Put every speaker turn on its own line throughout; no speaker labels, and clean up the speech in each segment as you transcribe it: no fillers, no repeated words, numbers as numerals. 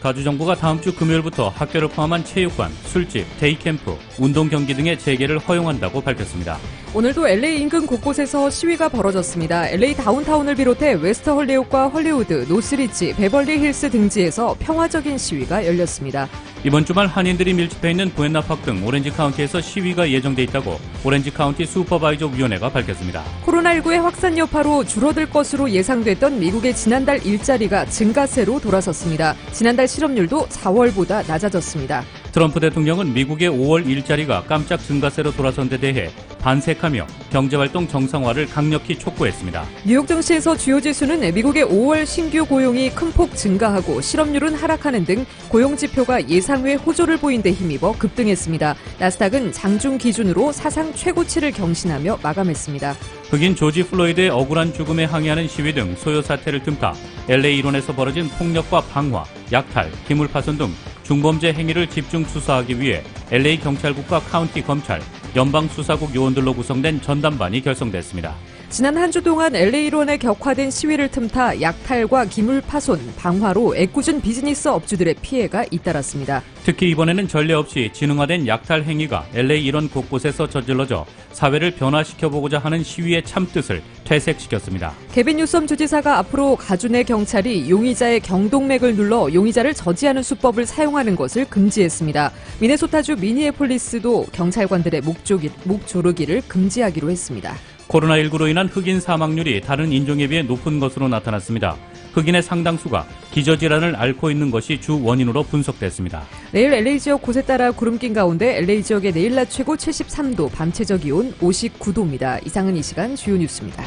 가주정부가 다음 주 금요일부터 학교를 포함한 체육관, 술집, 데이캠프, 운동 경기 등의 재개를 허용한다고 밝혔습니다.
오늘도 LA 인근 곳곳에서 시위가 벌어졌습니다. LA 다운타운을 비롯해 웨스트 헐리우드과 헐리우드, 노스리치, 베벌리 힐스 등지에서 평화적인 시위가 열렸습니다.
이번 주말 한인들이 밀집해 있는 부엔나파크 등 오렌지 카운티에서 시위가 예정돼 있다고 오렌지 카운티 슈퍼바이저 위원회가 밝혔습니다.
코로나19의 확산 여파로 줄어들 것으로 예상됐던 미국의 지난달 일자리가 증가세로 돌아섰습니다. 지난달 실업률도 4월보다 낮아졌습니다.
트럼프 대통령은 미국의 5월 일자리가 깜짝 증가세로 돌아선 데 대해 반색하며 경제활동 정상화를 강력히 촉구했습니다.
뉴욕 증시에서 주요 지수는 미국의 5월 신규 고용이 큰 폭 증가하고 실업률은 하락하는 등 고용지표가 예상외 호조를 보인 데 힘입어 급등했습니다. 나스닥은 장중 기준으로 사상 최고치를 경신하며 마감했습니다.
흑인 조지 플로이드의 억울한 죽음에 항의하는 시위 등 소요 사태를 틈타 LA 일원에서 벌어진 폭력과 방화, 약탈, 기물파손 등 중범죄 행위를 집중 수사하기 위해 LA 경찰국과 카운티 검찰, 연방수사국 요원들로 구성된 전담반이 결성됐습니다.
지난 한 주 동안 LA 일원에 격화된 시위를 틈타 약탈과 기물 파손, 방화로 애꿎은 비즈니스 업주들의 피해가 잇따랐습니다.
특히 이번에는 전례 없이 지능화된 약탈 행위가 LA 일원 곳곳에서 저질러져 사회를 변화시켜보고자 하는 시위의 참뜻을 퇴색시켰습니다.
개빈 뉴섬 주지사가 앞으로 가주 내 경찰이 용의자의 경동맥을 눌러 용의자를 저지하는 수법을 사용하는 것을 금지했습니다. 미네소타주 미니애폴리스도 경찰관들의 목 조르기를 금지하기로 했습니다.
코로나19로 인한 흑인 사망률이 다른 인종에 비해 높은 것으로 나타났습니다. 흑인의 상당수가 기저질환을 앓고 있는 것이 주 원인으로 분석됐습니다.
내일 LA 지역 곳에 따라 구름 낀 가운데 LA 지역의 내일 낮 최고 73도, 밤 최저 기온 59도입니다. 이상은 이 시간 주요 뉴스입니다.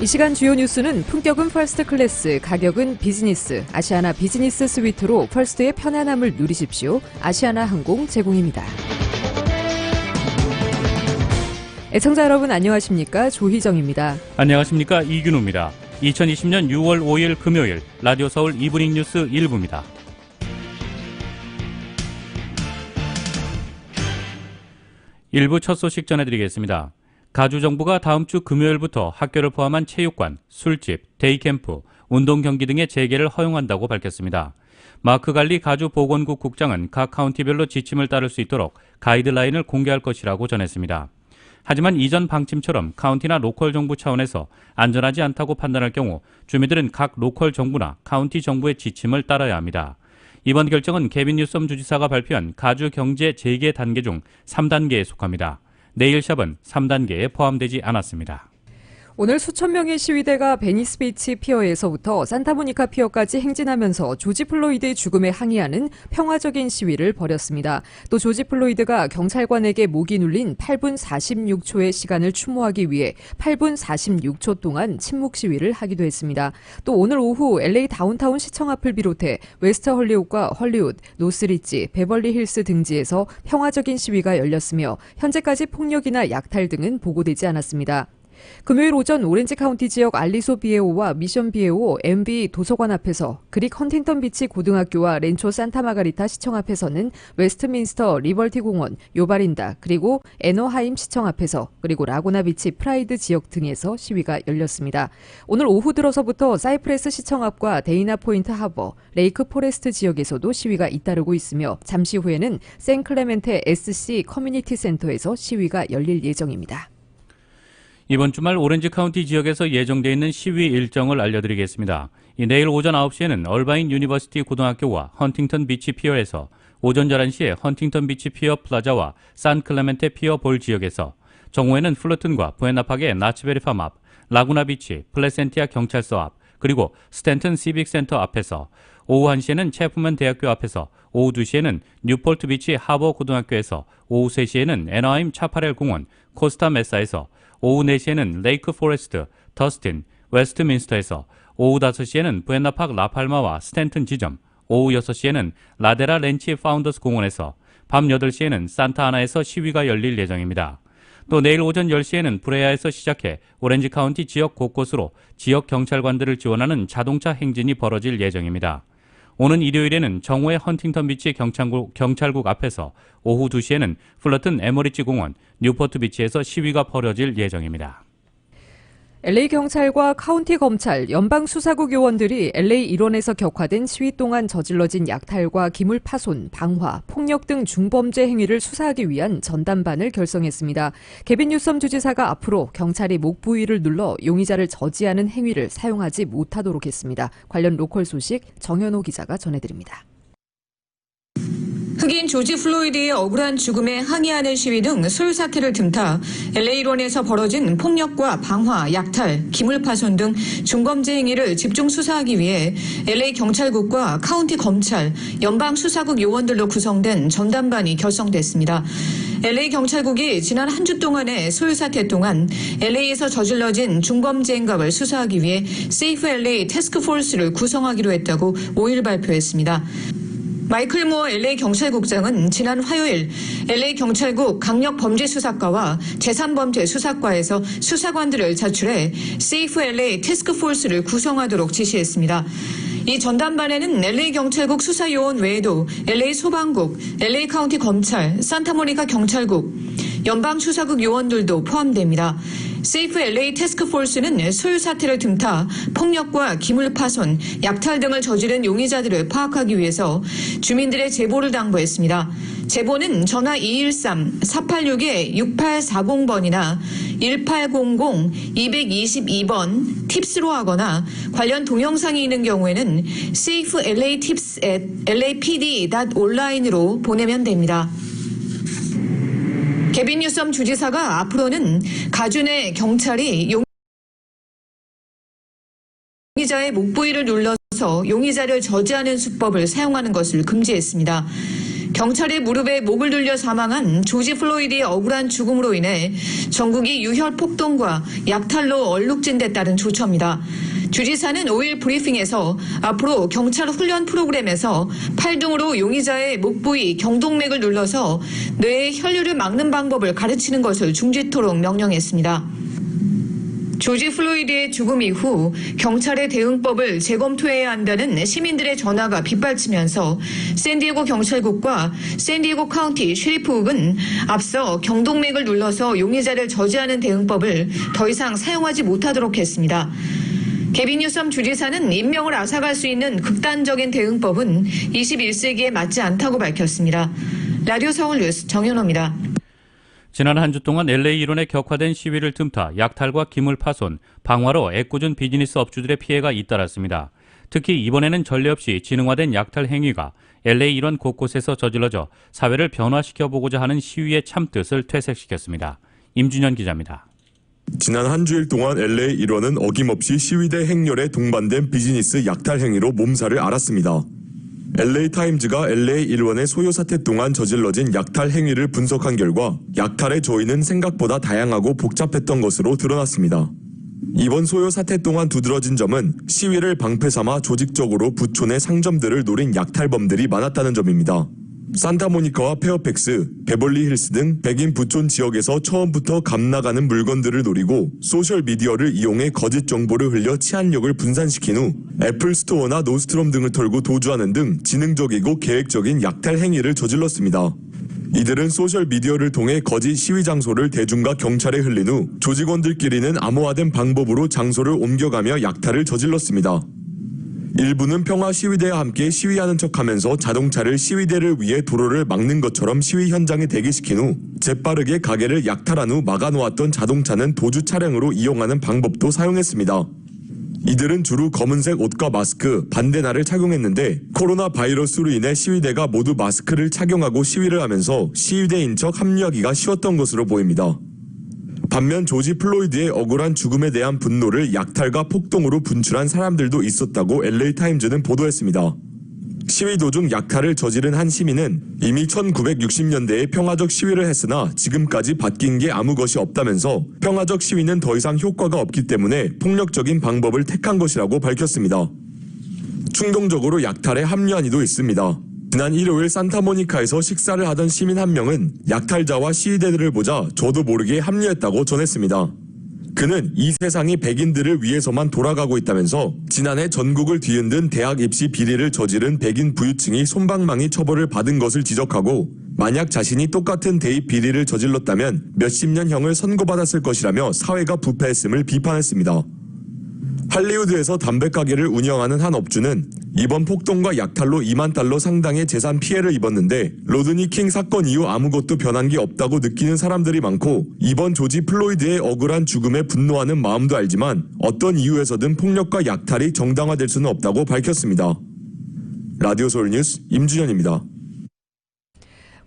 이 시간 주요 뉴스는 품격은 퍼스트 클래스, 가격은 비즈니스, 아시아나 비즈니스 스위트로 퍼스트의 편안함을 누리십시오. 아시아나 항공 제공입니다. 애청자 여러분 안녕하십니까? 조희정입니다.
안녕하십니까? 이균우입니다. 2020년 6월 5일 금요일 라디오 서울 이브닝 뉴스 1부입니다. 일부 첫 소식 전해드리겠습니다. 가주정부가 다음 주 금요일부터 학교를 포함한 체육관, 술집, 데이캠프, 운동 경기 등의 재개를 허용한다고 밝혔습니다. 마크 갈리 가주 보건국 국장은 각 카운티별로 지침을 따를 수 있도록 가이드라인을 공개할 것이라고 전했습니다. 하지만 이전 방침처럼 카운티나 로컬 정부 차원에서 안전하지 않다고 판단할 경우 주민들은 각 로컬 정부나 카운티 정부의 지침을 따라야 합니다. 이번 결정은 개빈 뉴섬 주지사가 발표한 가주 경제 재개 단계 중 3단계에 속합니다. 네일샵은 3단계에 포함되지 않았습니다.
오늘 수천 명의 시위대가 베니스 비치 피어에서부터 산타모니카 피어까지 행진하면서 조지 플로이드의 죽음에 항의하는 평화적인 시위를 벌였습니다. 또 조지 플로이드가 경찰관에게 목이 눌린 8분 46초의 시간을 추모하기 위해 8분 46초 동안 침묵 시위를 하기도 했습니다. 또 오늘 오후 LA 다운타운 시청 앞을 비롯해 웨스트 헐리우드과 헐리우드, 노스리치, 베벌리 힐스 등지에서 평화적인 시위가 열렸으며 현재까지 폭력이나 약탈 등은 보고되지 않았습니다. 금요일 오전 오렌지 카운티 지역 알리소 비에오와 미션 비에오 MB 도서관 앞에서 그릭 헌팅턴 비치 고등학교와 렌초 산타마가리타 시청 앞에서는 웨스트민스터 리버티 공원, 요바린다, 그리고 애너하임 시청 앞에서 그리고 라구나 비치 프라이드 지역 등에서 시위가 열렸습니다. 오늘 오후 들어서부터 사이프레스 시청 앞과 데이나 포인트 하버, 레이크 포레스트 지역에서도 시위가 잇따르고 있으며 잠시 후에는 샌클레멘테 SC 커뮤니티 센터에서 시위가 열릴 예정입니다.
이번 주말 오렌지 카운티 지역에서 예정되어 있는 시위 일정을 알려드리겠습니다. 내일 오전 9시에는 얼바인 유니버시티 고등학교와 헌팅턴 비치 피어에서 오전 11시에 헌팅턴 비치 피어 플라자와 산 클레멘테 피어 볼 지역에서 정오에는 플루튼과 부에나팍의 나츠베리 팜 앞, 라구나 비치, 플레센티아 경찰서 앞, 그리고 스탠튼 시빅 센터 앞에서 오후 1시에는 체프먼 대학교 앞에서 오후 2시에는 뉴폴트 비치 하버 고등학교에서 오후 3시에는 애너하임 차파렐 공원, 코스타 메사에서 오후 4시에는 레이크 포레스트, 더스틴, 웨스트민스터에서 오후 5시에는 부엔나팍 라팔마와 스탠튼 지점, 오후 6시에는 라데라 렌치 파운더스 공원에서 밤 8시에는 산타아나에서 시위가 열릴 예정입니다. 또 내일 오전 10시에는 브레아에서 시작해 오렌지 카운티 지역 곳곳으로 지역 경찰관들을 지원하는 자동차 행진이 벌어질 예정입니다. 오는 일요일에는 정오의 헌팅턴 비치 경찰국 앞에서 오후 2시에는 플러튼 에머리지 공원, 뉴포트 비치에서 시위가 벌어질 예정입니다.
LA 경찰과 카운티 검찰, 연방 수사국 요원들이 LA 일원에서 격화된 시위 동안 저질러진 약탈과 기물 파손, 방화, 폭력 등 중범죄 행위를 수사하기 위한 전담반을 결성했습니다. 개빈 뉴섬 주지사가 앞으로 경찰이 목 부위를 눌러 용의자를 저지하는 행위를 사용하지 못하도록 했습니다. 관련 로컬 소식 정현호 기자가 전해드립니다.
흑인 조지 플로이드의 억울한 죽음에 항의하는 시위 등 소유 사태를 틈타 LA 일원에서 벌어진 폭력과 방화, 약탈, 기물 파손 등 중범죄 행위를 집중 수사하기 위해 LA 경찰국과 카운티 검찰, 연방 수사국 요원들로 구성된 전담반이 결성됐습니다. LA 경찰국이 지난 한 주 동안의 소유 사태 동안 LA에서 저질러진 중범죄 행각을 수사하기 위해 세이프 LA 태스크포스를 구성하기로 했다고 5일 발표했습니다. 마이클 무어 LA 경찰국장은 지난 화요일 LA 경찰국 강력범죄수사과와 재산범죄수사과에서 수사관들을 차출해 세이프 LA 태스크포스를 구성하도록 지시했습니다. 이 전담반에는 LA 경찰국 수사요원 외에도 LA 소방국, LA 카운티 검찰, 산타모니카 경찰국, 연방 수사국 요원들도 포함됩니다. 세이프 LA 태스크포스는 소유 사태를 틈타 폭력과 기물 파손, 약탈 등을 저지른 용의자들을 파악하기 위해서 주민들의 제보를 당부했습니다. 제보는 전화 213-486-6840번이나 1800-222번 팁스로 하거나 관련 동영상이 있는 경우에는 safeLAtips@lapd.online으로 보내면 됩니다. 개빈 뉴섬 주지사가 앞으로는 가주 내 경찰이 용의자의 목 부위를 눌러서 용의자를 저지하는 수법을 사용하는 것을 금지했습니다. 경찰의 무릎에 목을 눌려 사망한 조지 플로이드의 억울한 죽음으로 인해 전국이 유혈 폭동과 약탈로 얼룩진 데 따른 조처입니다. 주지사는 5일 브리핑에서 앞으로 경찰 훈련 프로그램에서 팔등으로 용의자의 목 부위 경동맥을 눌러서 뇌의 혈류를 막는 방법을 가르치는 것을 중지토록 명령했습니다. 조지 플로이드의 죽음 이후 경찰의 대응법을 재검토해야 한다는 시민들의 전화가 빗발치면서 샌디에고 경찰국과 샌디에고 카운티 셰리프국은 앞서 경동맥을 눌러서 용의자를 저지하는 대응법을 더 이상 사용하지 못하도록 했습니다. 개빈 뉴섬 주지사는 인명을 앗아갈 수 있는 극단적인 대응법은 21세기에 맞지 않다고 밝혔습니다. 라디오 서울 뉴스 정현호입니다.
지난 한 주 동안 LA 일원에 격화된 시위를 틈타 약탈과 기물 파손, 방화로 애꿎은 비즈니스 업주들의 피해가 잇따랐습니다. 특히 이번에는 전례 없이 지능화된 약탈 행위가 LA 일원 곳곳에서 저질러져 사회를 변화시켜보고자 하는 시위의 참뜻을 퇴색시켰습니다. 임준현 기자입니다.
지난 한 주일 동안 LA 일원은 어김없이 시위대 행렬에 동반된 비즈니스 약탈 행위로 몸살을 앓았습니다. LA 타임즈가 LA 일원의 소요 사태 동안 저질러진 약탈 행위를 분석한 결과 약탈의 조인은 생각보다 다양하고 복잡했던 것으로 드러났습니다. 이번 소요 사태 동안 두드러진 점은 시위를 방패 삼아 조직적으로 부촌의 상점들을 노린 약탈범들이 많았다는 점입니다. 산타모니카와 페어팩스, 베벌리힐스 등 백인 부촌 지역에서 처음부터 값나가는 물건들을 노리고 소셜미디어를 이용해 거짓 정보를 흘려 치안력을 분산시킨 후 애플 스토어나 노스트롬 등을 털고 도주하는 등 지능적이고 계획적인 약탈 행위를 저질렀습니다. 이들은 소셜미디어를 통해 거짓 시위 장소를 대중과 경찰에 흘린 후 조직원들끼리는 암호화된 방법으로 장소를 옮겨가며 약탈을 저질렀습니다. 일부는 평화 시위대와 함께 시위하는 척하면서 자동차를 시위대를 위해 도로를 막는 것처럼 시위 현장에 대기시킨 후 재빠르게 가게를 약탈한 후 막아놓았던 자동차는 도주 차량으로 이용하는 방법도 사용했습니다. 이들은 주로 검은색 옷과 마스크, 반데나를 착용했는데 코로나 바이러스로 인해 시위대가 모두 마스크를 착용하고 시위를 하면서 시위대인 척 합리화하기가 쉬웠던 것으로 보입니다. 반면 조지 플로이드의 억울한 죽음에 대한 분노를 약탈과 폭동으로 분출한 사람들도 있었다고 LA 타임즈는 보도했습니다. 시위 도중 약탈을 저지른 한 시민은 이미 1960년대에 평화적 시위를 했으나 지금까지 바뀐 게 아무 것이 없다면서 평화적 시위는 더 이상 효과가 없기 때문에 폭력적인 방법을 택한 것이라고 밝혔습니다. 충동적으로 약탈에 합류한 이도 있습니다. 지난 일요일 산타모니카에서 식사를 하던 시민 한 명은 약탈자와 시위대들을 보자 저도 모르게 합류했다고 전했습니다. 그는 이 세상이 백인들을 위해서만 돌아가고 있다면서 지난해 전국을 뒤흔든 대학 입시 비리를 저지른 백인 부유층이 솜방망이 처벌을 받은 것을 지적하고 만약 자신이 똑같은 대입 비리를 저질렀다면 몇십 년 형을 선고받았을 것이라며 사회가 부패했음을 비판했습니다. 할리우드에서 담배 가게를 운영하는 한 업주는 이번 폭동과 약탈로 $2만 달러 상당의 재산 피해를 입었는데 로드니 킹 사건 이후 아무것도 변한 게 없다고 느끼는 사람들이 많고 이번 조지 플로이드의 억울한 죽음에 분노하는 마음도 알지만 어떤 이유에서든 폭력과 약탈이 정당화될 수는 없다고 밝혔습니다. 라디오 서울 뉴스 임준현입니다.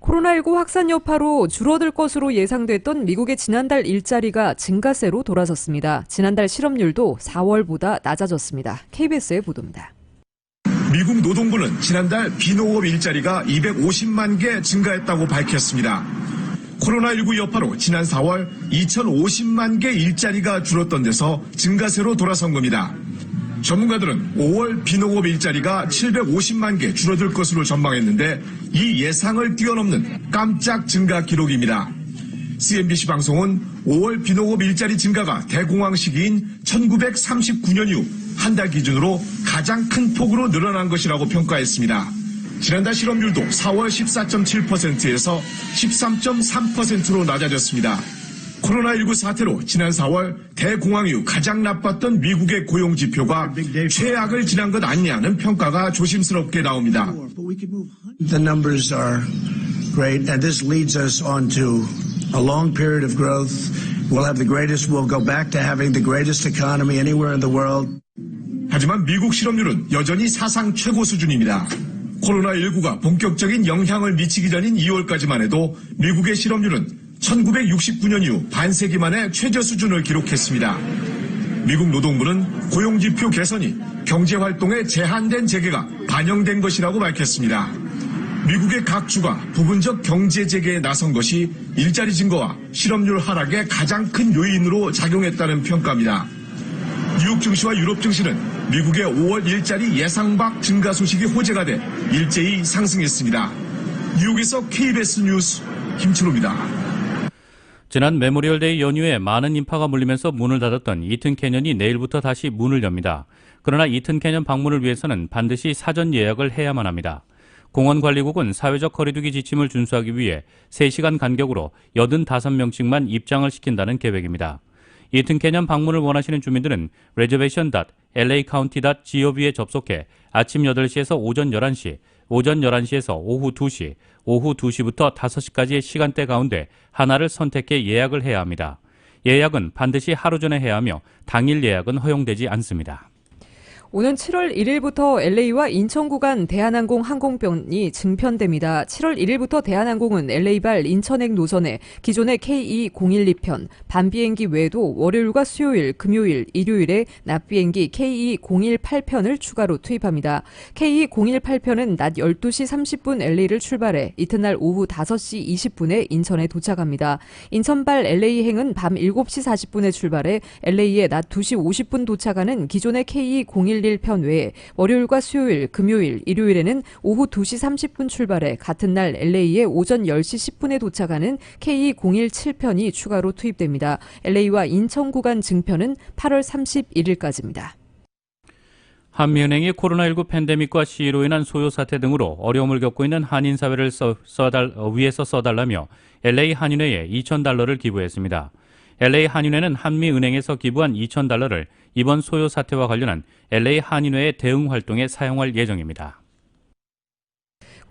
코로나19 확산 여파로 줄어들 것으로 예상됐던 미국의 지난달 일자리가 증가세로 돌아섰습니다. 지난달 실업률도 4월보다 낮아졌습니다. KBS의 보도입니다.
미국 노동부는 지난달 비농업 일자리가 250만 개 증가했다고 밝혔습니다. 코로나19 여파로 지난 4월 2,050만 개 일자리가 줄었던 데서 증가세로 돌아선 겁니다. 전문가들은 5월 비농업 일자리가 750만 개 줄어들 것으로 전망했는데 이 예상을 뛰어넘는 깜짝 증가 기록입니다. CNBC 방송은 5월 비농업 일자리 증가가 대공황 시기인 1939년 이후 한 달 기준으로 가장 큰 폭으로 늘어난 것이라고 평가했습니다. 지난달 실업률도 4월 14.7%에서 13.3%로 낮아졌습니다. 코로나19 사태로 지난 4월 대공황 이후 가장 나빴던 미국의 고용 지표가 최악을 지난 것 아니냐는 평가가 조심스럽게 나옵니다.
The numbers are great, and this leads us on to a long period of growth. We'll go back to having the greatest economy anywhere in the world.
하지만 미국 실업률은 여전히 사상 최고 수준입니다. 코로나19가 본격적인 영향을 미치기 전인 2월까지만 해도 미국의 실업률은 1969년 이후 반세기 만에 최저 수준을 기록했습니다. 미국 노동부는 고용지표 개선이 경제활동의 제한된 재개가 반영된 것이라고 밝혔습니다. 미국의 각 주가 부분적 경제 재개에 나선 것이 일자리 증가와 실업률 하락의 가장 큰 요인으로 작용했다는 평가입니다. 뉴욕 증시와 유럽 증시는 미국의 5월 일자리 예상 밖 증가 소식이 호재가 돼 일제히 상승했습니다. 뉴욕에서 KBS 뉴스 김철우입니다.
지난 메모리얼데이 연휴에 많은 인파가 몰리면서 문을 닫았던 이튼 캐년이 내일부터 다시 문을 엽니다. 그러나 이튼 캐년 방문을 위해서는 반드시 사전 예약을 해야만 합니다. 공원관리국은 사회적 거리두기 지침을 준수하기 위해 3시간 간격으로 85명씩만 입장을 시킨다는 계획입니다. 이튼 캐년 방문을 원하시는 주민들은 reservation.lacounty.gov에 접속해 아침 8시에서 오전 11시, 오전 11시에서 오후 2시, 오후 2시부터 5시까지의 시간대 가운데 하나를 선택해 예약을 해야 합니다. 예약은 반드시 하루 전에 해야 하며 당일 예약은 허용되지 않습니다.
오는 7월 1일부터 LA와 인천 구간 대한항공 항공편이 증편됩니다. 7월 1일부터 대한항공은 LA발 인천행 노선에 기존의 KE012편, 밤비행기 외에도 월요일과 수요일, 금요일, 일요일에 낮비행기 KE018편을 추가로 투입합니다. KE018편은 낮 12시 30분 LA를 출발해 이튿날 오후 5시 20분에 인천에 도착합니다. 인천발 LA행은 밤 7시 40분에 출발해 LA에 낮 2시 50분 도착하는 기존의 KE011편 외에 월요일과 수요일, 금요일, 일요일에는 오후 2시 30분 출발해 같은 날 LA에 오전 10시 10분에 도착하는 KE017편이 추가로 투입됩니다. LA와 인천 구간 증편은 8월 31일까지입니다.
한미은행이 코로나19 팬데믹과 시위로 인한 소요 사태 등으로 어려움을 겪고 있는 한인 사회를 위해서 써달라며 LA 한인회에 $2,000를 기부했습니다. LA 한인회는 한미은행에서 기부한 $2,000를 이번 소요 사태와 관련한 LA 한인회의 대응 활동에 사용할 예정입니다.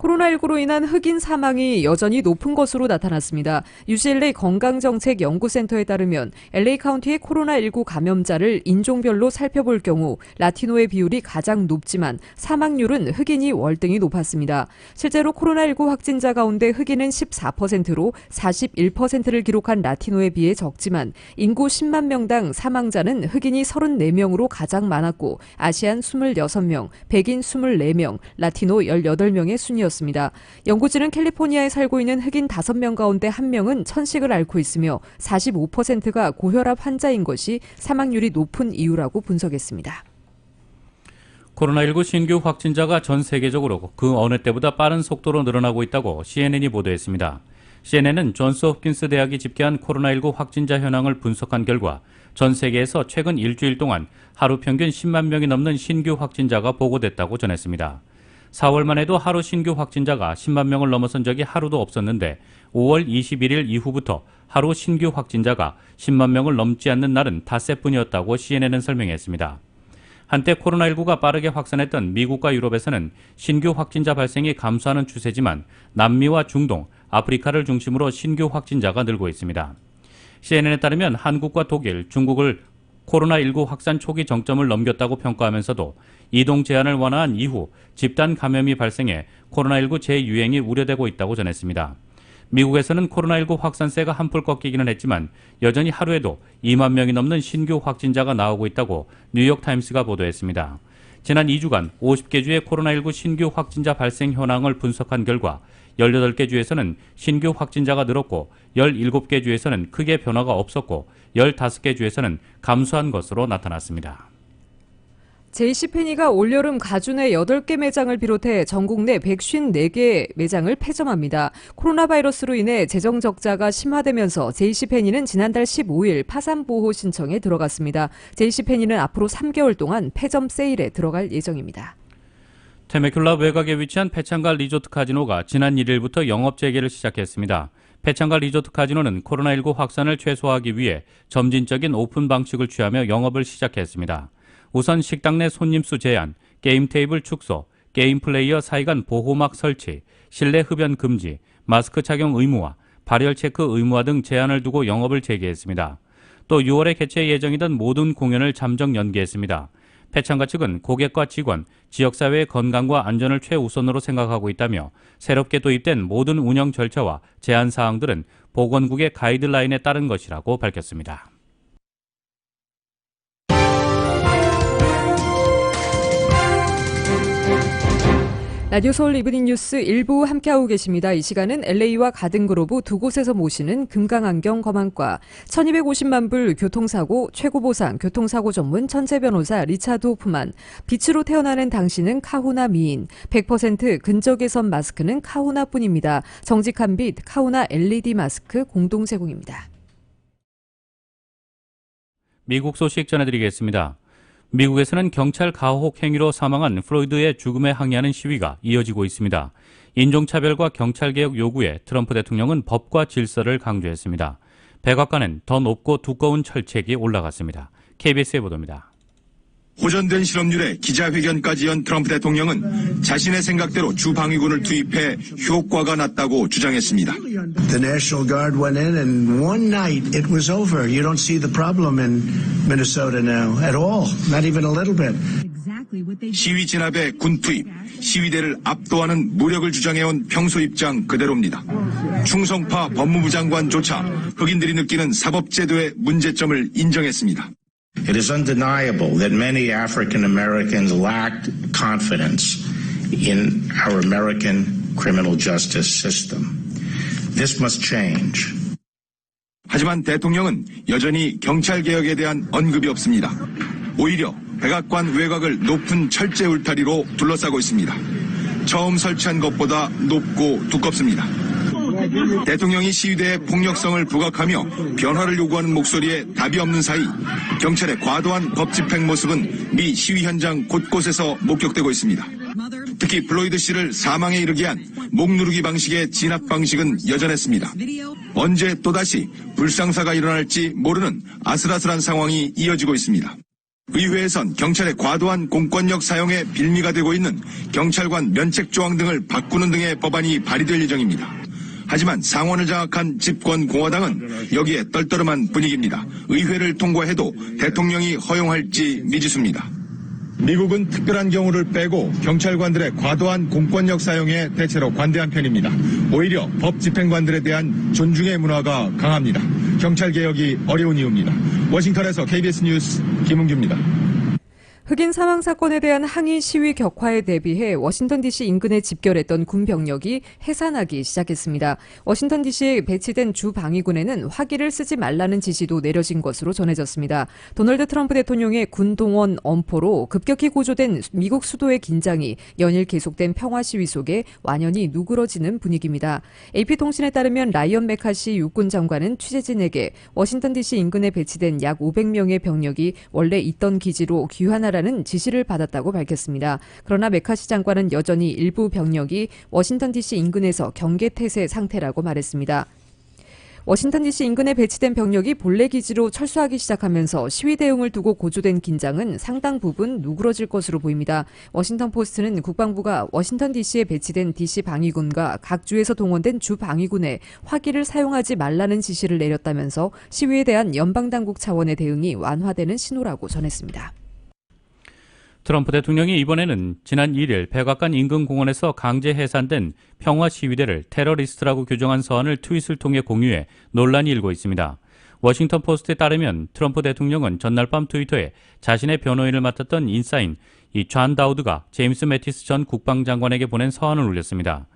코로나19로 인한 흑인 사망이 여전히 높은 것으로 나타났습니다. UCLA 건강정책연구센터에 따르면 LA 카운티의 코로나19 감염자를 인종별로 살펴볼 경우 라티노의 비율이 가장 높지만 사망률은 흑인이 월등히 높았습니다. 실제로 코로나19 확진자 가운데 흑인은 14%로 41%를 기록한 라티노에 비해 적지만 인구 10만 명당 사망자는 흑인이 34명으로 가장 많았고 아시안 26명, 백인 24명, 라티노 18명의 순이었습니다. 연구진은 캘리포니아에 살고 있는 흑인 5명 가운데 1명은 천식을 앓고 있으며 45%가 고혈압 환자인 것이 사망률이 높은 이유라고 분석했습니다.
코로나19 신규 확진자가 전 세계적으로 그 어느 때보다 빠른 속도로 늘어나고 있다고 CNN이 보도했습니다. CNN은 존스홉킨스 대학이 집계한 코로나19 확진자 현황을 분석한 결과 전 세계에서 최근 일주일 동안 하루 평균 10만 명이 넘는 신규 확진자가 보고됐다고 전했습니다. 4월만 해도 하루 신규 확진자가 10만 명을 넘어선 적이 하루도 없었는데 5월 21일 이후부터 하루 신규 확진자가 10만 명을 넘지 않는 날은 닷새뿐이었다고 CNN은 설명했습니다. 한때 코로나19가 빠르게 확산했던 미국과 유럽에서는 신규 확진자 발생이 감소하는 추세지만 남미와 중동, 아프리카를 중심으로 신규 확진자가 늘고 있습니다. CNN에 따르면 한국과 독일, 중국을 코로나19 확산 초기 정점을 넘겼다고 평가하면서도 이동 제한을 완화한 이후 집단 감염이 발생해 코로나19 재유행이 우려되고 있다고 전했습니다. 미국에서는 코로나19 확산세가 한풀 꺾이기는 했지만 여전히 하루에도 2만 명이 넘는 신규 확진자가 나오고 있다고 뉴욕타임스가 보도했습니다. 지난 2주간 50개 주의 코로나19 신규 확진자 발생 현황을 분석한 결과 18개 주에서는 신규 확진자가 늘었고 17개 주에서는 크게 변화가 없었고 15개 주에서는 감소한 것으로 나타났습니다.
JCPenney가 올여름 가준의 8개 매장을 비롯해 전국 내 154개 매장을 폐점합니다. 코로나 바이러스로 인해 재정 적자가 심화되면서 JCPenney는 지난달 15일 파산 보호 신청에 들어갔습니다. JCPenney는 앞으로 3개월 동안 폐점 세일에 들어갈 예정입니다.
테메큘라 외곽에 위치한 페창갈 리조트 카지노가 지난 1일부터 영업 재개를 시작했습니다. 페창갈 리조트 카지노는 코로나19 확산을 최소화하기 위해 점진적인 오픈 방식을 취하며 영업을 시작했습니다. 우선 식당 내 손님 수 제한, 게임 테이블 축소, 게임 플레이어 사이간 보호막 설치, 실내 흡연 금지, 마스크 착용 의무화, 발열 체크 의무화 등 제한을 두고 영업을 재개했습니다. 또 6월에 개최 예정이던 모든 공연을 잠정 연기했습니다. 페창가 측은 고객과 직원, 지역사회의 건강과 안전을 최우선으로 생각하고 있다며 새롭게 도입된 모든 운영 절차와 제한 사항들은 보건국의 가이드라인에 따른 것이라고 밝혔습니다.
라디오 서울 이브닝 뉴스 일부 함께하고 계십니다. 이 시간은 LA와 가든그로브 두 곳에서 모시는 금강안경 검안과 1250만 불 교통사고 최고보상 교통사고 전문 천재 변호사 리차드 호프만, 빛으로 태어나는 당신은 카후나 미인, 100% 근적외선 마스크는 카후나뿐입니다. 정직한 빛 카후나 LED 마스크 공동 제공입니다.
미국 소식 전해드리겠습니다. 미국에서는 경찰 가혹 행위로 사망한 플로이드의 죽음에 항의하는 시위가 이어지고 있습니다. 인종차별과 경찰개혁 요구에 트럼프 대통령은 법과 질서를 강조했습니다. 백악관은 더 높고 두꺼운 철책이 올라갔습니다. KBS의 보도입니다.
호전된 실업률에 기자회견까지 연 트럼프 대통령은 자신의 생각대로 주방위군을 투입해 효과가 났다고 주장했습니다.
The National Guard went in and one night it was over. You don't see the problem in Minnesota now at all, not even a little bit.
시위 진압에 군 투입, 시위대를 압도하는 무력을 주장해온 평소 입장 그대로입니다. 충성파 법무부 장관조차 흑인들이 느끼는 사법제도의 문제점을 인정했습니다.
It is undeniable that many African Americans lacked confidence in our American criminal justice system. This must change.
하지만 대통령은 여전히 경찰개혁에 대한 언급이 없습니다. 오히려 백악관 외곽을 높은 철제 울타리로 둘러싸고 있습니다. 처음 설치한 것보다 높고 두껍습니다. 대통령이 시위대의 폭력성을 부각하며 변화를 요구하는 목소리에 답이 없는 사이 경찰의 과도한 법 집행 모습은 미 시위 현장 곳곳에서 목격되고 있습니다. 특히 플로이드 씨를 사망에 이르게 한 목 누르기 방식의 진압 방식은 여전했습니다. 언제 또다시 불상사가 일어날지 모르는 아슬아슬한 상황이 이어지고 있습니다. 의회에선 경찰의 과도한 공권력 사용에 빌미가 되고 있는 경찰관 면책 조항 등을 바꾸는 등의 법안이 발의될 예정입니다. 하지만 상원을 장악한 집권공화당은 여기에 떨떠름한 분위기입니다. 의회를 통과해도 대통령이 허용할지 미지수입니다. 미국은 특별한 경우를 빼고 경찰관들의 과도한 공권력 사용에 대체로 관대한 편입니다. 오히려 법 집행관들에 대한 존중의 문화가 강합니다. 경찰개혁이 어려운 이유입니다. 워싱턴에서 KBS 뉴스 김은규입니다.
흑인 사망 사건에 대한 항의 시위 격화에 대비해 워싱턴 DC 인근에 집결했던 군 병력이 해산하기 시작했습니다. 워싱턴 DC에 배치된 주 방위군에는 화기를 쓰지 말라는 지시도 내려진 것으로 전해졌습니다. 도널드 트럼프 대통령의 군 동원 엄포로 급격히 고조된 미국 수도의 긴장이 연일 계속된 평화 시위 속에 완연히 누그러지는 분위기입니다. AP통신에 따르면 라이언 메카시 육군 장관은 취재진에게 워싱턴 DC 인근에 배치된 약 500명의 병력이 원래 있던 기지로 귀환하라는 해제하라는 지시를 받았다고 밝혔습니다. 그러나 메카시 장관은 여전히 일부 병력이 워싱턴 DC 인근에서 경계태세 상태라고 말했습니다. 워싱턴 DC 인근에 배치된 병력이 본래 기지로 철수하기 시작하면서 시위 대응을 두고 고조된 긴장은 상당 부분 누그러질 것으로 보입니다. 워싱턴 포스트는 국방부가 워싱턴 DC에 배치된 DC 방위군과 각 주에서 동원된 주 방위군에 화기를 사용하지 말라는 지시를 내렸다면서 시위에 대한 연방당국 차원의 대응이 완화되는 신호라고 전했습니다.
트럼프 대통령이 이번에는 지난 1일 백악관 인근 공원에서 강제 해산된 평화 시위대를 테러리스트라고 규정한 서한을 트윗을 통해 공유해 논란이 일고 있습니다. 워싱턴 포스트에 따르면 트럼프 대통령은 전날 밤 트위터에 자신의 변호인을 맡았던 인싸인 존 다우드가 제임스 매티스 전 국방장관에게 보낸 서한을 올렸습니다.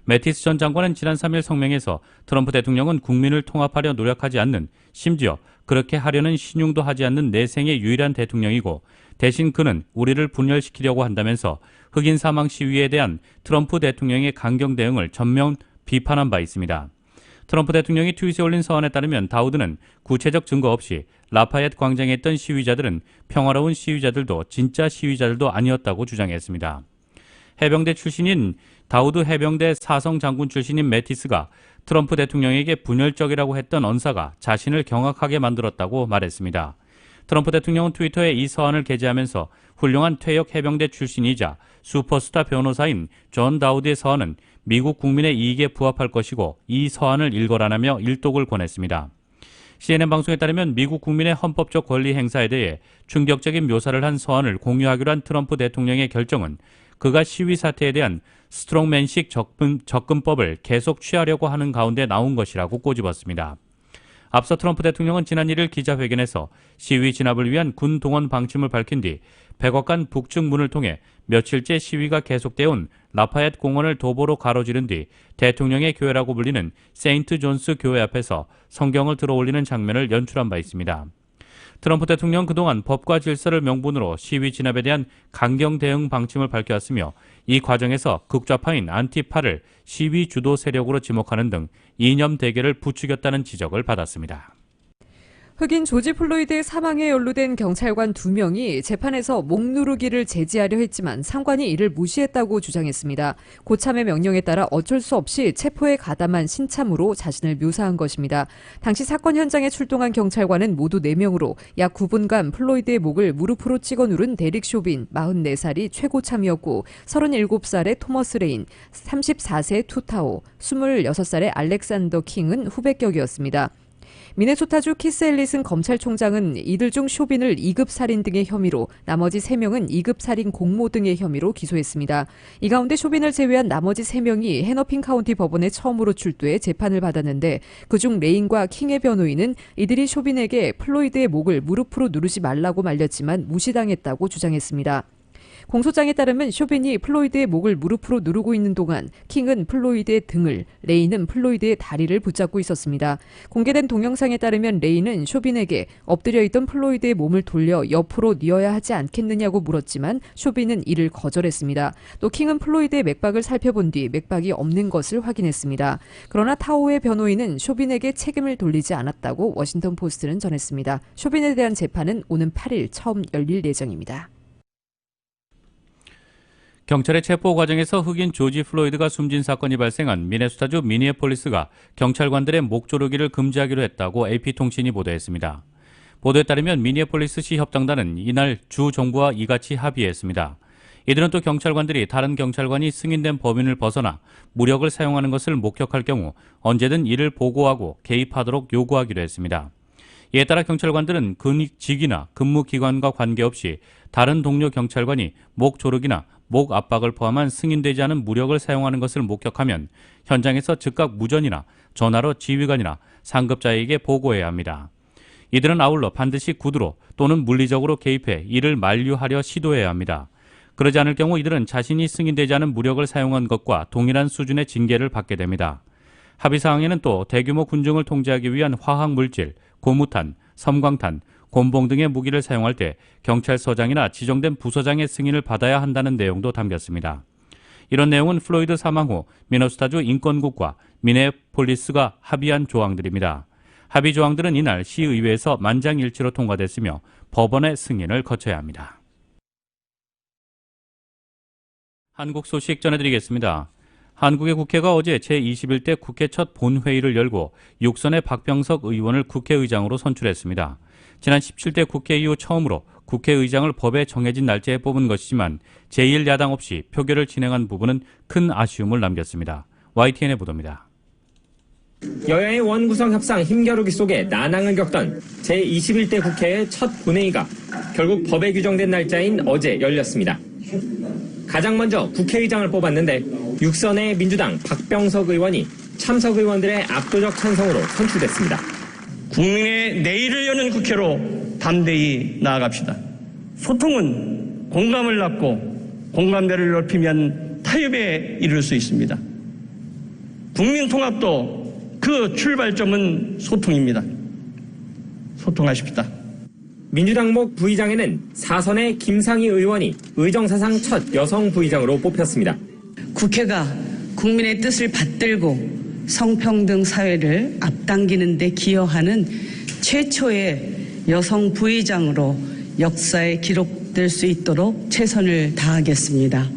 매티스 전 장관은 지난 3일 성명에서 트럼프 대통령은 국민을 통합하려 노력하지 않는, 심지어 그렇게 하려는 신용도 하지 않는 내생의 유일한 대통령이고 대신 그는 우리를 분열시키려고 한다면서 흑인 사망 시위에 대한 트럼프 대통령의 강경 대응을 전면 비판한 바 있습니다. 트럼프 대통령이 트윗에 올린 서한에 따르면 다우드는 구체적 증거 없이 라파얏 광장에 있던 시위자들은 평화로운 시위자들도 진짜 시위자들도 아니었다고 주장했습니다. 해병대 출신인 다우드 해병대 사성 장군 출신인 매티스가 트럼프 대통령에게 분열적이라고 했던 언사가 자신을 경악하게 만들었다고 말했습니다. 트럼프 대통령은 트위터에 이 서한을 게재하면서 훌륭한 퇴역 해병대 출신이자 슈퍼스타 변호사인 존 다우드의 서한은 미국 국민의 이익에 부합할 것이고 이 서한을 읽어라라며 일독을 권했습니다. CNN 방송에 따르면 미국 국민의 헌법적 권리 행사에 대해 충격적인 묘사를 한 서한을 공유하기로 한 트럼프 대통령의 결정은 그가 시위 사태에 대한 스트롱맨식 접근법을 계속 취하려고 하는 가운데 나온 것이라고 꼬집었습니다. 앞서 트럼프 대통령은 지난 1일 기자회견에서 시위 진압을 위한 군 동원 방침을 밝힌 뒤 백악관 북측 문을 통해 며칠째 시위가 계속되어 온 라파얏 공원을 도보로 가로지른 뒤 대통령의 교회라고 불리는 세인트 존스 교회 앞에서 성경을 들어올리는 장면을 연출한 바 있습니다. 트럼프 대통령은 그동안 법과 질서를 명분으로 시위 진압에 대한 강경 대응 방침을 밝혀왔으며 이 과정에서 극좌파인 안티파를 시위 주도 세력으로 지목하는 등 이념 대결을 부추겼다는 지적을 받았습니다.
흑인 조지 플로이드의 사망에 연루된 경찰관 2명이 재판에서 목 누르기를 제지하려 했지만 상관이 이를 무시했다고 주장했습니다. 고참의 명령에 따라 어쩔 수 없이 체포에 가담한 신참으로 자신을 묘사한 것입니다. 당시 사건 현장에 출동한 경찰관은 모두 4명으로 약 9분간 플로이드의 목을 무릎으로 찍어 누른 데릭 쇼빈 44살이 최고참이었고 37살의 토머스 레인, 34세 투타오, 26살의 알렉산더 킹은 후배격이었습니다. 미네소타주 키스 앨리슨 검찰총장은 이들 중 쇼빈을 2급 살인 등의 혐의로 나머지 3명은 2급 살인 공모 등의 혐의로 기소했습니다. 이 가운데 쇼빈을 제외한 나머지 3명이 해너핀 카운티 법원에 처음으로 출두해 재판을 받았는데 그중 레인과 킹의 변호인은 이들이 쇼빈에게 플로이드의 목을 무릎으로 누르지 말라고 말렸지만 무시당했다고 주장했습니다. 공소장에 따르면 쇼빈이 플로이드의 목을 무릎으로 누르고 있는 동안 킹은 플로이드의 등을, 레이는 플로이드의 다리를 붙잡고 있었습니다. 공개된 동영상에 따르면 레이는 쇼빈에게 엎드려 있던 플로이드의 몸을 돌려 옆으로 뉘어야 하지 않겠느냐고 물었지만 쇼빈은 이를 거절했습니다. 또 킹은 플로이드의 맥박을 살펴본 뒤 맥박이 없는 것을 확인했습니다. 그러나 타오의 변호인은 쇼빈에게 책임을 돌리지 않았다고 워싱턴 포스트는 전했습니다. 쇼빈에 대한 재판은 오는 8일 처음 열릴 예정입니다.
경찰의 체포 과정에서 흑인 조지 플로이드가 숨진 사건이 발생한 미네소타주 미니애폴리스가 경찰관들의 목 조르기를 금지하기로 했다고 AP통신이 보도했습니다. 보도에 따르면 미니애폴리스시 협정단은 이날 주 정부와 이같이 합의했습니다. 이들은 또 경찰관들이 다른 경찰관이 승인된 범인을 벗어나 무력을 사용하는 것을 목격할 경우 언제든 이를 보고하고 개입하도록 요구하기로 했습니다. 이에 따라 경찰관들은 직위나 근무기관과 관계없이 다른 동료 경찰관이 목 조르기나 목 압박을 포함한 승인되지 않은 무력을 사용하는 것을 목격하면 현장에서 즉각 무전이나 전화로 지휘관이나 상급자에게 보고해야 합니다. 이들은 아울러 반드시 구두로 또는 물리적으로 개입해 이를 만류하려 시도해야 합니다. 그러지 않을 경우 이들은 자신이 승인되지 않은 무력을 사용한 것과 동일한 수준의 징계를 받게 됩니다. 합의사항에는 또 대규모 군중을 통제하기 위한 화학물질, 고무탄, 섬광탄, 곤봉 등의 무기를 사용할 때 경찰서장이나 지정된 부서장의 승인을 받아야 한다는 내용도 담겼습니다. 이런 내용은 플로이드 사망 후 미네소타주 인권국과 미네폴리스가 합의한 조항들입니다. 합의 조항들은 이날 시의회에서 만장일치로 통과됐으며 법원의 승인을 거쳐야 합니다. 한국 소식 전해드리겠습니다. 한국의 국회가 어제 제21대 국회 첫 본회의를 열고 육선의 박병석 의원을 국회의장으로 선출했습니다. 지난 17대 국회 이후 처음으로 국회의장을 법에 정해진 날짜에 뽑은 것이지만 제1야당 없이 표결을 진행한 부분은 큰 아쉬움을 남겼습니다. YTN의 보도입니다.
여야의 원구성 협상 힘겨루기 속에 난항을 겪던 제21대 국회의 첫 본회의가 결국 법에 규정된 날짜인 어제 열렸습니다. 가장 먼저 국회의장을 뽑았는데 육선의 민주당 박병석 의원이 참석 의원들의 압도적 찬성으로 선출됐습니다.
국민의 내일을 여는 국회로 담대히 나아갑시다. 소통은 공감을 낳고 공감대를 넓히면 타협에 이를 수 있습니다. 국민통합도 그 출발점은 소통입니다. 소통하십시다.
민주당목 부의장에는 사선의 김상희 의원이 의정사상 첫 여성 부의장으로 뽑혔습니다.
국회가 국민의 뜻을 받들고 성평등 사회를 앞당기는 데 기여하는 최초의 여성 부의장으로 역사에 기록될 수 있도록 최선을 다하겠습니다.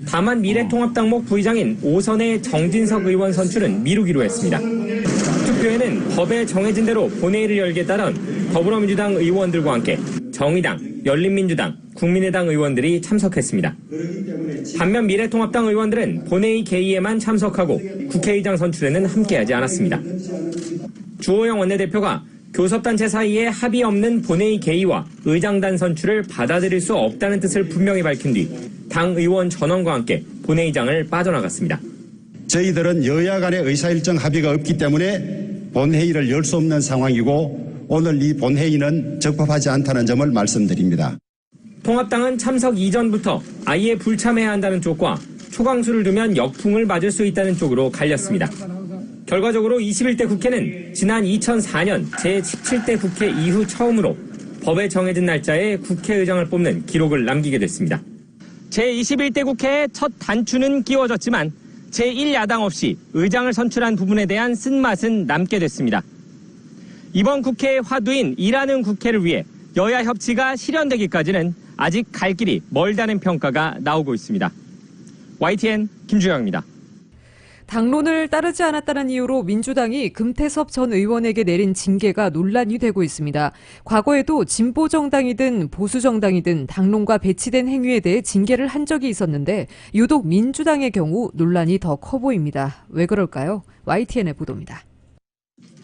다만 미래통합당목 부의장인 5선의 정진석 의원 선출은 미루기로 했습니다. 투표에는 법에 정해진 대로 본회의를 열겠다던 더불어민주당 의원들과 함께 정의당, 열린민주당, 국민의당 의원들이 참석했습니다. 반면 미래통합당 의원들은 본회의 개의에만 참석하고 국회의장 선출에는 함께하지 않았습니다. 주호영 원내대표가 교섭단체 사이에 합의 없는 본회의 개의와 의장단 선출을 받아들일 수 없다는 뜻을 분명히 밝힌 뒤 당 의원 전원과 함께 본회의장을 빠져나갔습니다.
저희들은 여야 간의 의사일정 합의가 없기 때문에 본회의를 열 수 없는 상황이고 오늘 이 본회의는 적법하지 않다는 점을 말씀드립니다.
통합당은 참석 이전부터 아예 불참해야 한다는 쪽과 초강수를 두면 역풍을 맞을 수 있다는 쪽으로 갈렸습니다. 결과적으로 21대 국회는 지난 2004년 제17대 국회 이후 처음으로 법에 정해진 날짜에 국회의장을 뽑는 기록을 남기게 됐습니다. 제21대 국회의 첫 단추는 끼워졌지만 제1야당 없이 의장을 선출한 부분에 대한 쓴맛은 남게 됐습니다. 이번 국회의 화두인 일하는 국회를 위해 여야 협치가 실현되기까지는 아직 갈 길이 멀다는 평가가 나오고 있습니다. YTN 김주영입니다.
당론을 따르지 않았다는 이유로 민주당이 금태섭 전 의원에게 내린 징계가 논란이 되고 있습니다. 과거에도 진보정당이든 보수정당이든 당론과 배치된 행위에 대해 징계를 한 적이 있었는데 유독 민주당의 경우 논란이 더 커 보입니다. 왜 그럴까요? YTN의 보도입니다.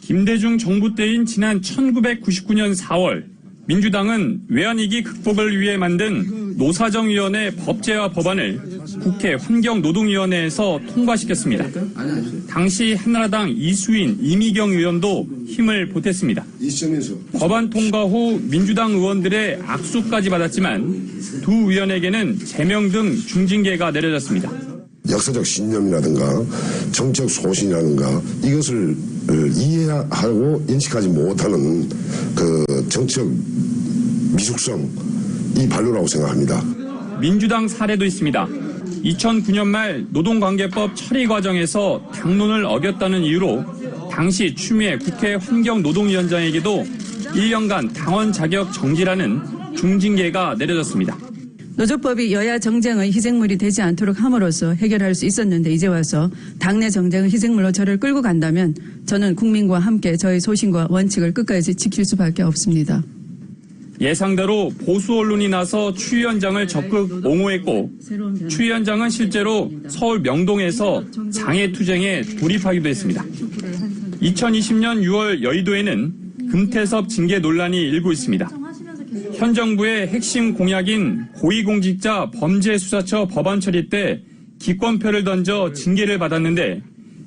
김대중 정부 때인 지난 1999년 4월 민주당은 외환위기 극복을 위해 만든 노사정위원회 법제화 법안을 국회 환경노동위원회에서 통과시켰습니다. 당시 한나라당 이수인, 이미경 의원도 힘을 보탰습니다. 법안 통과 후 민주당 의원들의 악수까지 받았지만 두 의원에게는 제명 등 중징계가 내려졌습니다.
역사적 신념이라든가 정책 소신이라든가 이것을 이해하고 인식하지 못하는 그 정치적 미숙성이 반로라고 생각합니다.
민주당 사례도 있습니다. 2009년 말 노동관계법 처리 과정에서 당론을 어겼다는 이유로 당시 추미애 국회 환경노동위원장에게도 1년간 당원 자격 정지라는 중징계가 내려졌습니다.
노조법이 여야 정쟁의 희생물이 되지 않도록 함으로써 해결할 수 있었는데 이제 와서 당내 정쟁의 희생물로 저를 끌고 간다면 저는 국민과 함께 저의 소신과 원칙을 끝까지 지킬 수밖에 없습니다.
예상대로 보수 언론이 나서 추 위원장을 적극 옹호했고 추 위원장은 실제로 서울 명동에서 장애투쟁에 돌입하기도 했습니다. 2020년 6월 여의도에는 금태섭 징계 논란이 일고 있습니다. 현 정부의 핵심 공약인 고위공직자 범죄수사처 법안 처리 때 기권표를 던져 징계를 받았는데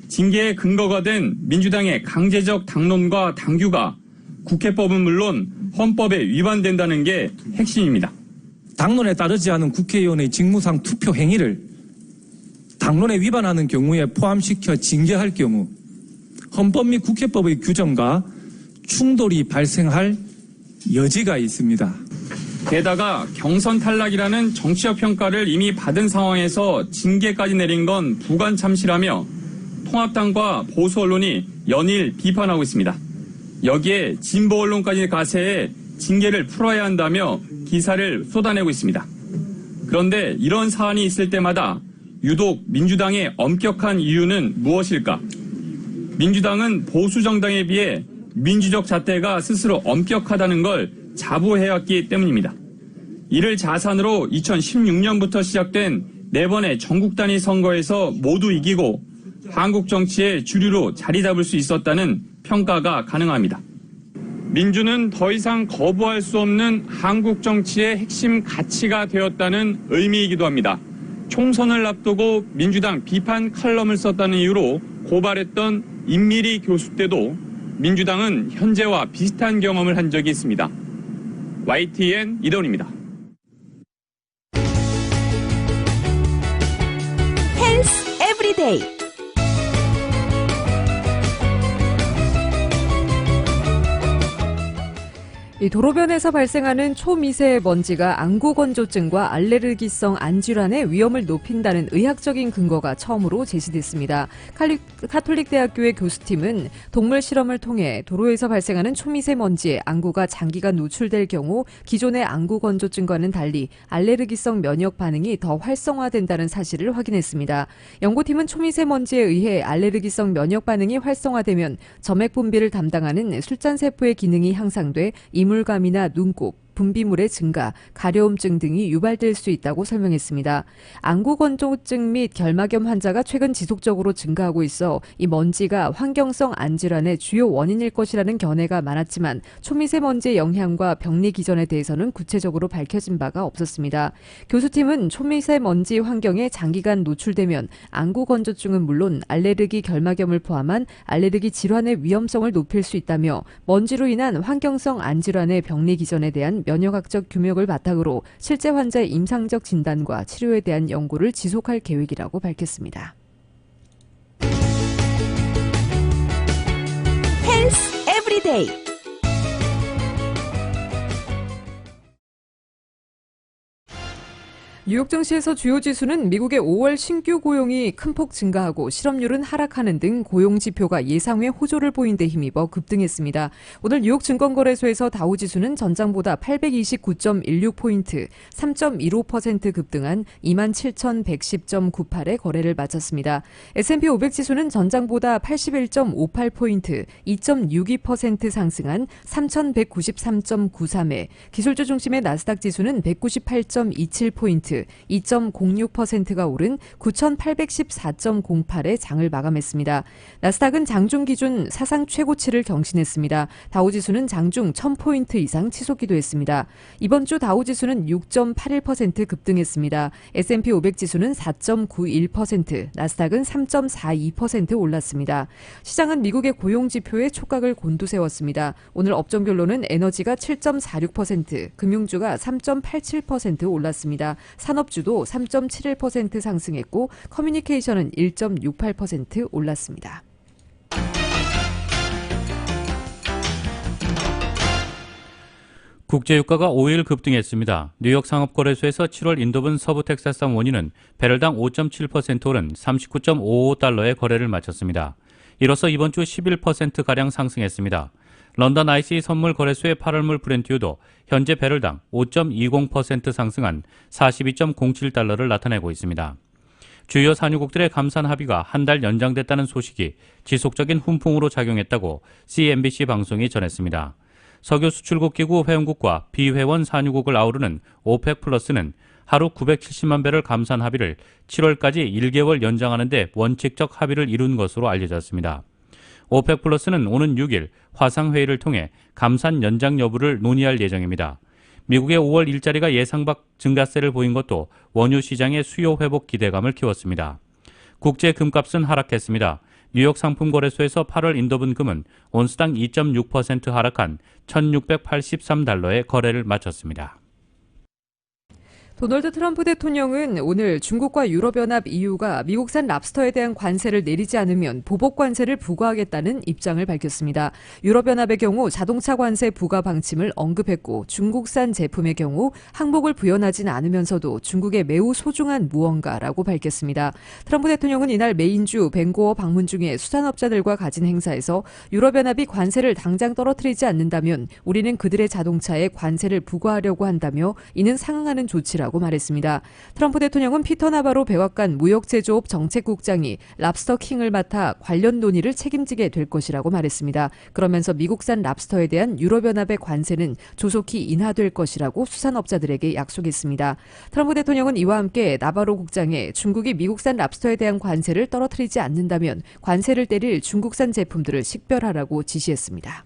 징계의 근거가 된 민주당의 강제적 당론과 당규가 국회법은 물론 헌법에 위반된다는 게 핵심입니다.
당론에 따르지 않은 국회의원의 직무상 투표 행위를 당론에 위반하는 경우에 포함시켜 징계할 경우 헌법 및 국회법의 규정과 충돌이 발생할 여지가 있습니다.
게다가 경선 탈락이라는 정치적 평가를 이미 받은 상황에서 징계까지 내린 건 부관참시라며 통합당과 보수 언론이 연일 비판하고 있습니다. 여기에 진보 언론까지 가세해 징계를 풀어야 한다며 기사를 쏟아내고 있습니다. 그런데 이런 사안이 있을 때마다 유독 민주당의 엄격한 이유는 무엇일까? 민주당은 보수 정당에 비해 민주적 잣대가 스스로 엄격하다는 걸 자부해왔기 때문입니다. 이를 자산으로 2016년부터 시작된 4번의 전국 단위 선거에서 모두 이기고 한국 정치의 주류로 자리 잡을 수 있었다는 평가가 가능합니다. 민주는 더 이상 거부할 수 없는 한국 정치의 핵심 가치가 되었다는 의미이기도 합니다. 총선을 앞두고 민주당 비판 칼럼을 썼다는 이유로 고발했던 임미리 교수 때도 민주당은 현재와 비슷한 경험을 한 적이 있습니다. YTN 이동훈입니다.
헬스 에브리데이.
이 도로변에서 발생하는 초미세먼지가 안구건조증과 알레르기성 안질환의 위험을 높인다는 의학적인 근거가 처음으로 제시됐습니다. 카톨릭대학교의 교수팀은 동물 실험을 통해 도로에서 발생하는 초미세먼지에 안구가 장기간 노출될 경우 기존의 안구건조증과는 달리 알레르기성 면역 반응이 더 활성화된다는 사실을 확인했습니다. 연구팀은 초미세먼지에 의해 알레르기성 면역 반응이 활성화되면 점액 분비를 담당하는 술잔세포의 기능이 향상돼 이물감이나 눈곱, 분비물의 증가, 가려움증 등이 유발될 수 있다고 설명했습니다. 안구건조증 및 결막염 환자가 최근 지속적으로 증가하고 있어 이 먼지가 환경성 안질환의 주요 원인일 것이라는 견해가 많았지만 초미세먼지의 영향과 병리 기전에 대해서는 구체적으로 밝혀진 바가 없었습니다. 교수팀은 초미세먼지 환경에 장기간 노출되면 안구건조증은 물론 알레르기 결막염을 포함한 알레르기 질환의 위험성을 높일 수 있다며 먼지로 인한 환경성 안질환의 병리 기전에 대한 면역학적 규명을 바탕으로 실제 환자의 임상적 진단과 치료에 대한 연구를 지속할 계획이라고 밝혔습니다.
헬스 에브리데이.
뉴욕 증시에서 주요 지수는 미국의 5월 신규 고용이 큰 폭 증가하고 실업률은 하락하는 등 고용 지표가 예상외 호조를 보인 데 힘입어 급등했습니다. 오늘 뉴욕 증권거래소에서 다우지수는 전장보다 829.16포인트, 3.15% 급등한 27,110.98에 거래를 마쳤습니다. S&P 500지수는 전장보다 81.58포인트, 2.62% 상승한 3,193.93에 기술주 중심의 나스닥 지수는 198.27포인트, 2.06%가 오른 9,814.08에 장을 마감했습니다. 나스닥은 장중 기준 사상 최고치를 경신했습니다. 다우지수는 장중 1,000포인트 이상 치솟기도 했습니다. 이번 주 다우지수는 6.81% 급등했습니다. S&P 500지수는 4.91%, 나스닥은 3.42% 올랐습니다. 시장은 미국의 고용지표에 촉각을 곤두세웠습니다. 오늘 업종별로는 에너지가 7.46%, 금융주가 3.87% 올랐습니다. 산업주도 3.71% 상승했고 커뮤니케이션은 1.68% 올랐습니다.
국제유가가 5일 급등했습니다. 뉴욕 상업거래소에서 7월 인도분 서부 텍사스산 원유는 배럴당 5.7% 오른 39.55달러에 거래를 마쳤습니다. 이로써 이번 주 11%가량 상승했습니다. 런던 ICE 선물 거래소의 8월물 브렌트유도 현재 배럴당 5.20% 상승한 42.07달러를 나타내고 있습니다. 주요 산유국들의 감산 합의가 한 달 연장됐다는 소식이 지속적인 훈풍으로 작용했다고 CNBC 방송이 전했습니다. 석유 수출국 기구 회원국과 비회원 산유국을 아우르는 오펙 플러스는 하루 970만 배럴 감산 합의를 7월까지 1개월 연장하는 데 원칙적 합의를 이룬 것으로 알려졌습니다. 오펙 플러스는 오는 6일 화상회의를 통해 감산 연장 여부를 논의할 예정입니다. 미국의 5월 일자리가 예상 밖 증가세를 보인 것도 원유 시장의 수요 회복 기대감을 키웠습니다. 국제 금값은 하락했습니다. 뉴욕 상품거래소에서 8월 인도분 금은 온스당 2.6% 하락한 1,683달러에 거래를 마쳤습니다.
도널드 트럼프 대통령은 오늘 중국과 유럽연합 EU가 미국산 랍스터에 대한 관세를 내리지 않으면 보복 관세를 부과하겠다는 입장을 밝혔습니다. 유럽연합의 경우 자동차 관세 부과 방침을 언급했고 중국산 제품의 경우 항목을 부연하진 않으면서도 중국에 매우 소중한 무언가라고 밝혔습니다. 트럼프 대통령은 이날 메인주 밴고어 방문 중에 수산업자들과 가진 행사에서 유럽연합이 관세를 당장 떨어뜨리지 않는다면 우리는 그들의 자동차에 관세를 부과하려고 한다며 이는 상응하는 조치라 것이라고 말했습니다. 트럼프 대통령은 피터 나바로 백악관 무역제조업 정책국장이 랍스터 킹을 맡아 관련 논의를 책임지게 될 것이라고 말했습니다. 그러면서 미국산 랍스터에 대한 유럽연합의 관세는 조속히 인하될 것이라고 수산업자들에게 약속했습니다. 트럼프 대통령은 이와 함께 나바로 국장에 중국이 미국산 랍스터에 대한 관세를 떨어뜨리지 않는다면 관세를 때릴 중국산 제품들을 식별하라고 지시했습니다.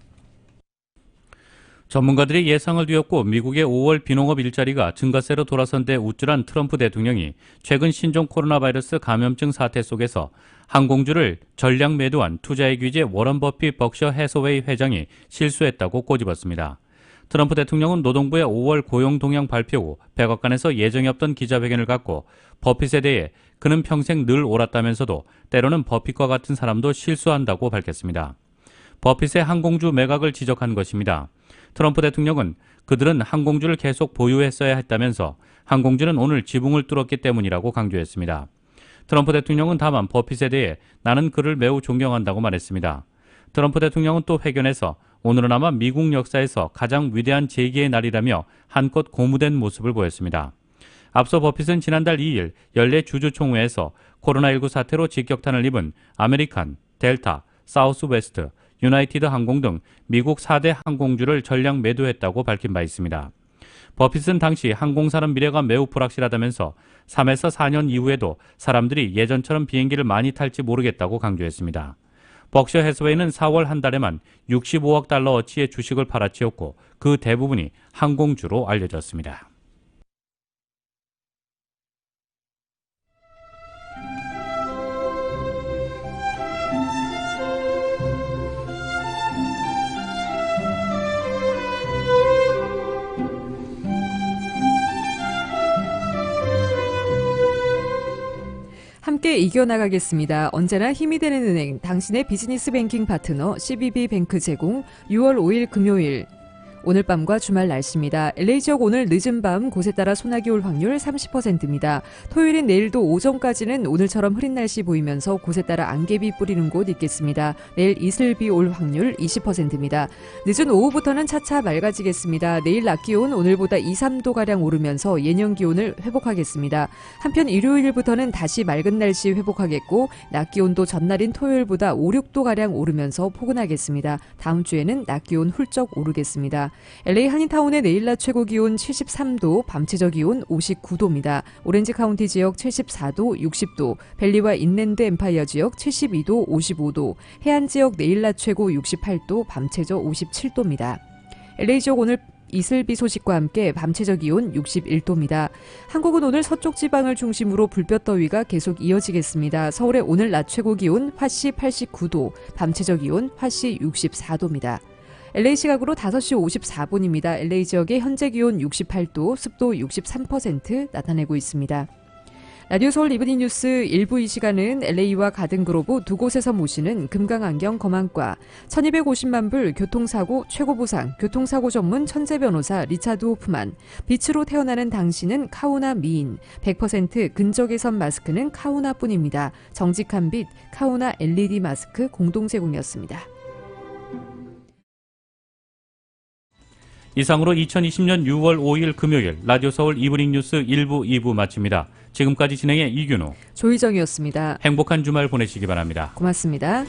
전문가들이 예상을 뒤엎고 미국의 5월 비농업 일자리가 증가세로 돌아선 데 우쭐한 트럼프 대통령이 최근 신종 코로나 바이러스 감염증 사태 속에서 항공주를 전량 매도한 투자의 귀재 워런 버핏 벅셔 해서웨이 회장이 실수했다고 꼬집었습니다. 트럼프 대통령은 노동부의 5월 고용 동향 발표 후 백악관에서 예정이 없던 기자회견을 갖고 버핏에 대해 그는 평생 늘 옳았다면서도 때로는 버핏과 같은 사람도 실수한다고 밝혔습니다. 버핏의 항공주 매각을 지적한 것입니다. 트럼프 대통령은 그들은 항공주를 계속 보유했어야 했다면서 항공주는 오늘 지붕을 뚫었기 때문이라고 강조했습니다. 트럼프 대통령은 다만 버핏에 대해 나는 그를 매우 존경한다고 말했습니다. 트럼프 대통령은 또 회견에서 오늘은 아마 미국 역사에서 가장 위대한 재기의 날이라며 한껏 고무된 모습을 보였습니다. 앞서 버핏은 지난달 2일 연례 주주총회에서 코로나19 사태로 직격탄을 입은 아메리칸, 델타, 사우스웨스트, 유나이티드 항공 등 미국 4대 항공주를 전량 매도했다고 밝힌 바 있습니다. 버핏은 당시 항공산업 미래가 매우 불확실하다면서 3에서 4년 이후에도 사람들이 예전처럼 비행기를 많이 탈지 모르겠다고 강조했습니다. 벅셔 해서웨이는 4월 한 달에만 65억 달러 어치의 주식을 팔아치웠고 그 대부분이 항공주로 알려졌습니다.
함께 이겨나가겠습니다. 언제나 힘이 되는 은행, 당신의 비즈니스 뱅킹 파트너 CBB뱅크 제공 6월 5일 금요일 오늘 밤과 주말 날씨입니다. LA 지역 오늘 늦은 밤 곳에 따라 소나기 올 확률 30%입니다. 토요일인 내일도 오전까지는 오늘처럼 흐린 날씨 보이면서 곳에 따라 안개비 뿌리는 곳 있겠습니다. 내일 이슬비 올 확률 20%입니다. 늦은 오후부터는 차차 맑아지겠습니다. 내일 낮 기온 오늘보다 2, 3도가량 오르면서 예년 기온을 회복하겠습니다. 한편 일요일부터는 다시 맑은 날씨 회복하겠고 낮 기온도 전날인 토요일보다 5, 6도가량 오르면서 포근하겠습니다. 다음 주에는 낮 기온 훌쩍 오르겠습니다. LA 한인타운의 내일 낮 최고 기온 73도, 밤 최저 기온 59도입니다. 오렌지 카운티 지역 74도, 60도, 밸리와 인랜드 엠파이어 지역 72도, 55도, 해안 지역 내일 낮 최고 68도, 밤 최저 57도입니다. LA 지역 오늘 이슬비 소식과 함께 밤 최저 기온 61도입니다. 한국은 오늘 서쪽 지방을 중심으로 불볕더위가 계속 이어지겠습니다. 서울의 오늘 낮 최고 기온 화씨 89도, 밤 최저 기온 화씨 64도입니다. LA 시각으로 5시 54분입니다. LA 지역의 현재 기온 68도, 습도 63% 나타내고 있습니다. 라디오 서울 이브닝 뉴스 1부 이 시간은 LA와 가든그로브 두 곳에서 모시는 금강안경 검안과 1250만 불 교통사고 최고보상 교통사고 전문 천재 변호사 리차드 호프만, 빛으로 태어나는 당신은 카우나 미인, 100% 근적외선 마스크는 카우나뿐입니다. 정직한 빛 카우나 LED 마스크 공동 제공이었습니다.
이상으로 2020년 6월 5일 금요일 라디오 서울 이브닝 뉴스 1부, 2부 마칩니다. 지금까지 진행의 이균호,
조희정이었습니다.
행복한 주말 보내시기 바랍니다.
고맙습니다.